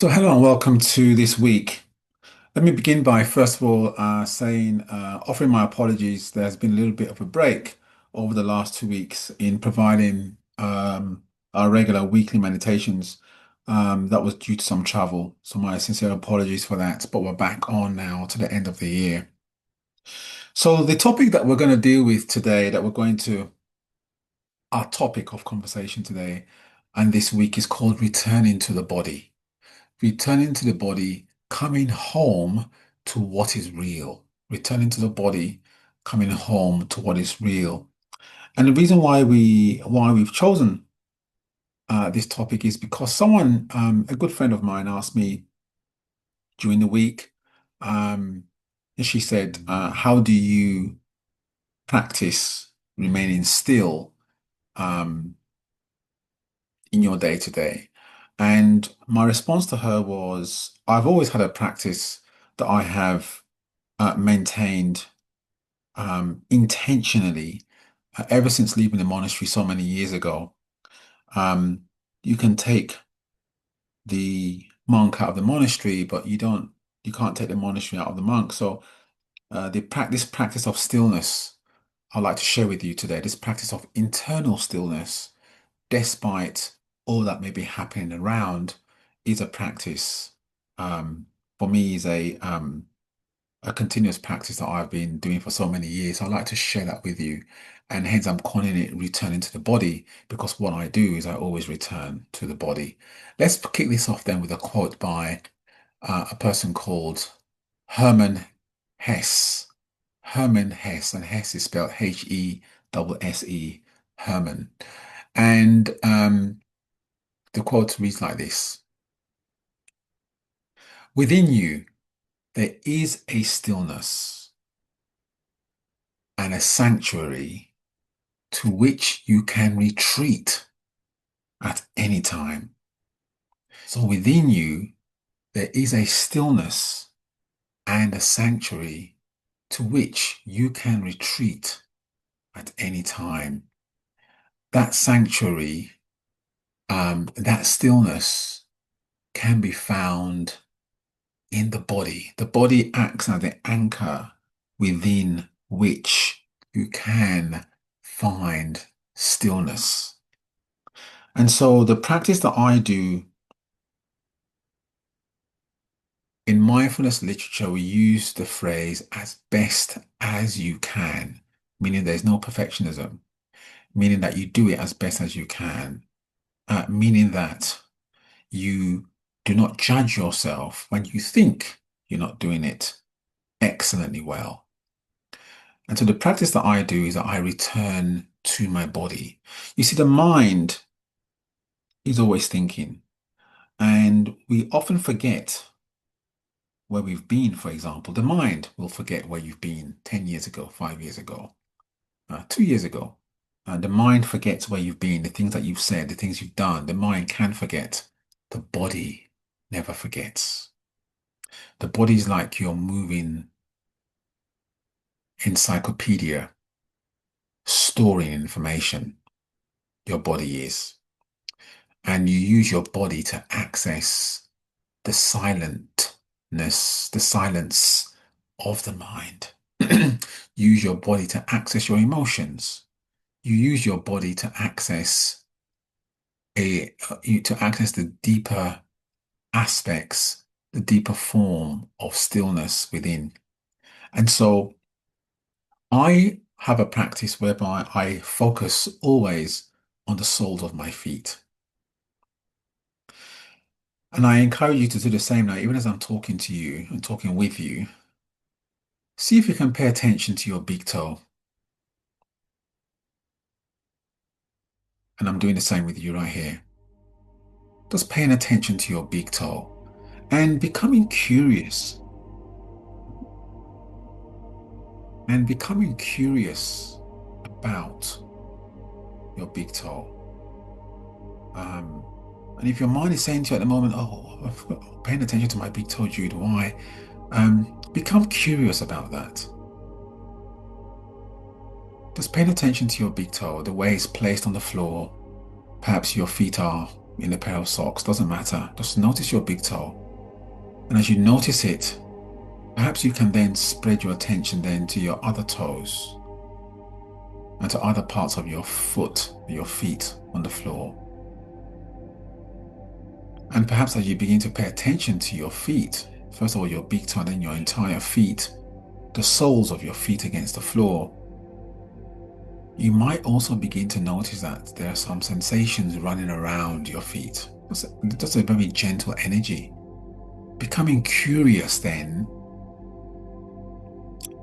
So, hello and welcome to this week. Let me begin by first of all offering my apologies. There's been a little bit of a break over the last 2 weeks in providing our regular weekly meditations. That was due to some travel. So, my sincere apologies for that. But we're back on now to the end of the year. So, the topic that we're going to deal with today, our topic of conversation today and this week is called returning to the body. Returning to the body, coming home to what is real. Returning to the body, coming home to what is real. And the reason why we've chosen this topic is because a good friend of mine, asked me during the week, um, and she said, "How do you practice remaining still um, in your day to day?" And my response to her was, "I've always had a practice that I have maintained intentionally ever since leaving the monastery so many years ago. Um, you can take the monk out of the monastery, but you can't take the monastery out of the monk. So this practice of stillness, I'd like to share with you today, this practice of internal stillness, despite all that may be happening around, is a practice, for me, is a continuous practice that I've been doing for so many years. I'd like to share that with you. And hence I'm calling it returning to the body, because what I do is I always return to the body. Let's kick this off then with a quote by a person called Hermann Hesse. Hermann Hesse, and Hesse is spelled Hesse, Hermann. And the quote reads like this: Within you, there is a stillness and a sanctuary to which you can retreat at any time. So within you, there is a stillness and a sanctuary to which you can retreat at any time. That sanctuary, that stillness can be found in the body. The body acts as the anchor within which you can find stillness. And so the practice that I do in mindfulness literature, we use the phrase as best as you can, meaning there's no perfectionism, meaning that you do it as best as you can, meaning that you do not judge yourself when you think you're not doing it excellently well. And so the practice that I do is that I return to my body. You see, the mind is always thinking, and we often forget where we've been. For example, the mind will forget where you've been 10 years ago, 5 years ago, 2 years ago. The mind forgets where you've been, the things that you've said, the things you've done. The mind can forget. The body never forgets. The body's like your moving encyclopedia, storing information. Your body is. And you use your body to access the the silence of the mind. Use your body to access your emotions. You use your body to access the deeper aspects, the deeper form of stillness within. And so I have a practice whereby I focus always on the soles of my feet. And I encourage you to do the same now, even as I'm talking to you and talking with you. See if you can pay attention to your big toe. And I'm doing the same with you right here. Just paying attention to your big toe and becoming curious about your big toe. Um, and if your mind is saying to you at the moment, "Oh, I'm paying attention to my big toe, Jude, why?" Become curious about that. Just paying attention to your big toe, the way it's placed on the floor. Perhaps your feet are in a pair of socks, doesn't matter. Just notice your big toe. And as you notice it, perhaps you can then spread your attention then to your other toes and to other parts of your foot, your feet on the floor. And perhaps as you begin to pay attention to your feet, first of all your big toe and then your entire feet, the soles of your feet against the floor, you might also begin to notice that there are some sensations running around your feet. Just a very gentle energy. Becoming curious then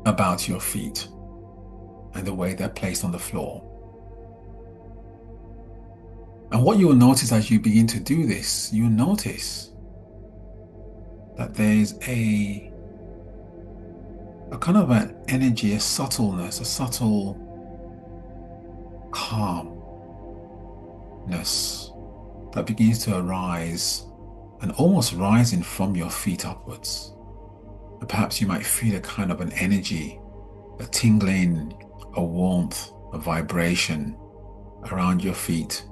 about your feet and the way they're placed on the floor. And what you'll notice as you begin to do this, you'll notice that there's a kind of an energy, a subtleness, a subtle calmness that begins to arise and almost rising from your feet upwards. And perhaps you might feel a kind of an energy, a tingling, a warmth, a vibration around your feet.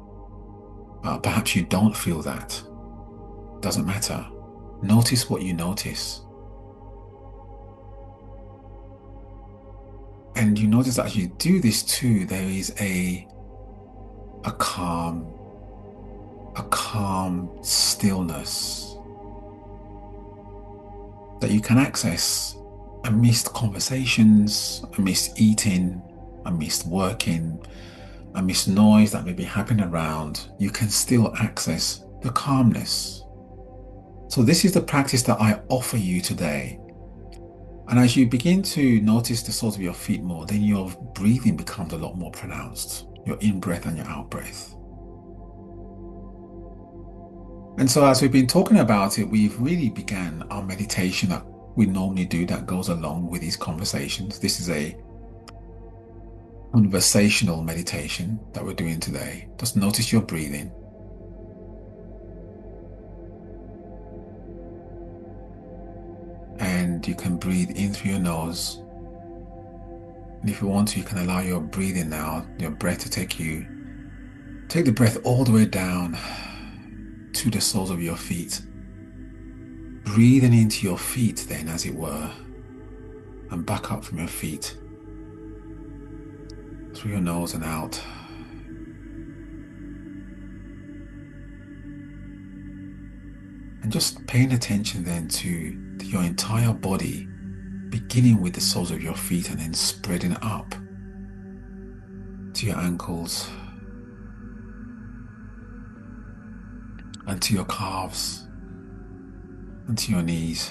Perhaps you don't feel that. Doesn't matter. Notice what you notice. And you notice that as you do this too, there is a calm stillness that you can access amidst conversations, amidst eating, amidst working, amidst noise that may be happening around. You can still access the calmness. So this is the practice that I offer you today. And as you begin to notice the soles of your feet more, then your breathing becomes a lot more pronounced, your in-breath and your out-breath. And so as we've been talking about it, we've really began our meditation that we normally do that goes along with these conversations. This is a conversational meditation that we're doing today. Just notice your breathing. And you can breathe in through your nose. And if you want to, you can allow your breathing now, your breath to take the breath all the way down to the soles of your feet. Breathing into your feet then, as it were, and back up from your feet. Through your nose and out. And just paying attention then to your entire body, beginning with the soles of your feet and then spreading up to your ankles and to your calves and to your knees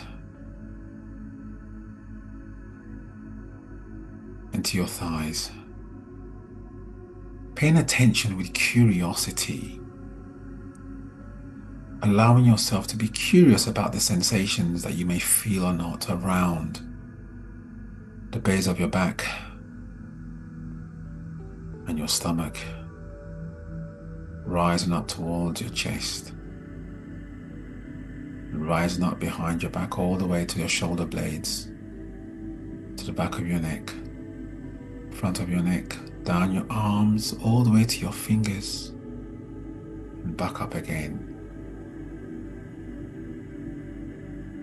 and to your thighs. Paying attention with curiosity, allowing yourself to be curious about the sensations that you may feel or not around the base of your back and your stomach, rising up towards your chest, and rising up behind your back all the way to your shoulder blades, to the back of your neck, front of your neck, down your arms all the way to your fingers, and back up again.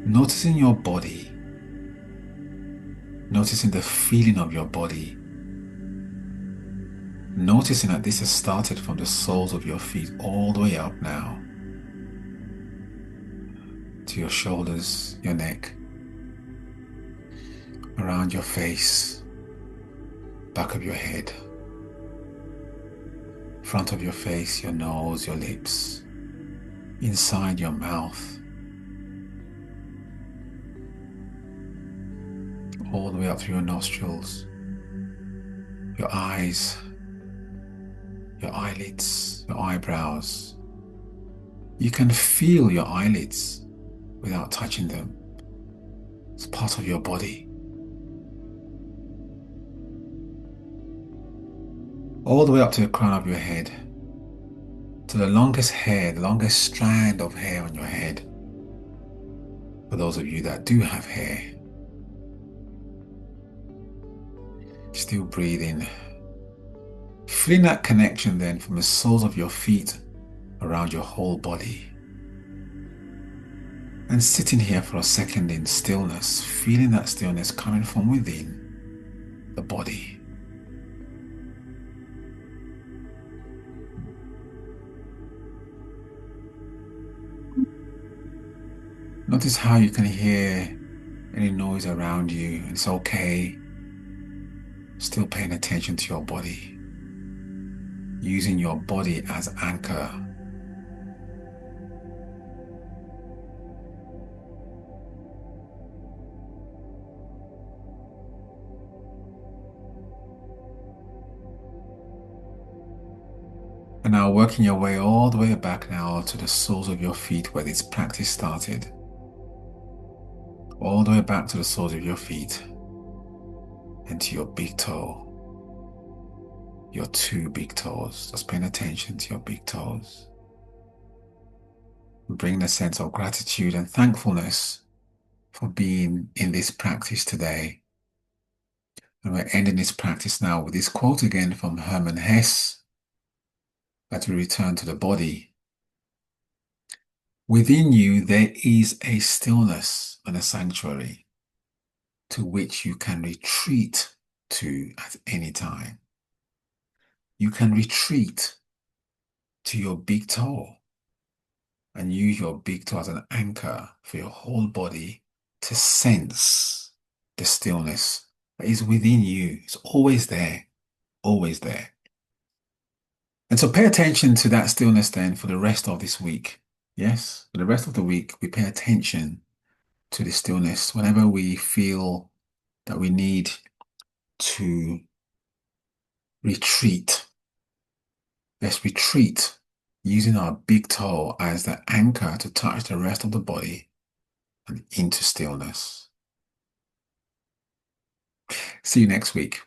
Noticing your body, noticing the feeling of your body, noticing that this has started from the soles of your feet all the way up now to your shoulders, your neck, around your face, back of your head, front of your face, your nose, your lips, inside your mouth, all the way up through your nostrils, your eyes, your eyelids, your eyebrows. You can feel your eyelids without touching them. It's part of your body. All the way up to the crown of your head, to the longest hair, the longest strand of hair on your head. For those of you that do have hair. Still breathing. Feeling that connection then from the soles of your feet around your whole body. And sitting here for a second in stillness, feeling that stillness coming from within the body. Notice how you can hear any noise around you. It's okay. Still paying attention to your body. Using your body as anchor. And now working your way all the way back now to the soles of your feet where this practice started. All the way back to the soles of your feet and to your big toe. Your two big toes. Just paying attention to your big toes. Bring a sense of gratitude and thankfulness for being in this practice today. And we're ending this practice now with this quote again from Hermann Hesse, that we return to the body. Within you, there is a stillness and a sanctuary to which you can retreat to at any time. You can retreat to your big toe and use your big toe as an anchor for your whole body to sense the stillness that is within you. It's always there, always there. And so pay attention to that stillness then for the rest of this week. Yes, for the rest of the week, we pay attention to the stillness whenever we feel that we need to retreat. Let's retreat using our big toe as the anchor to touch the rest of the body and into stillness. See you next week.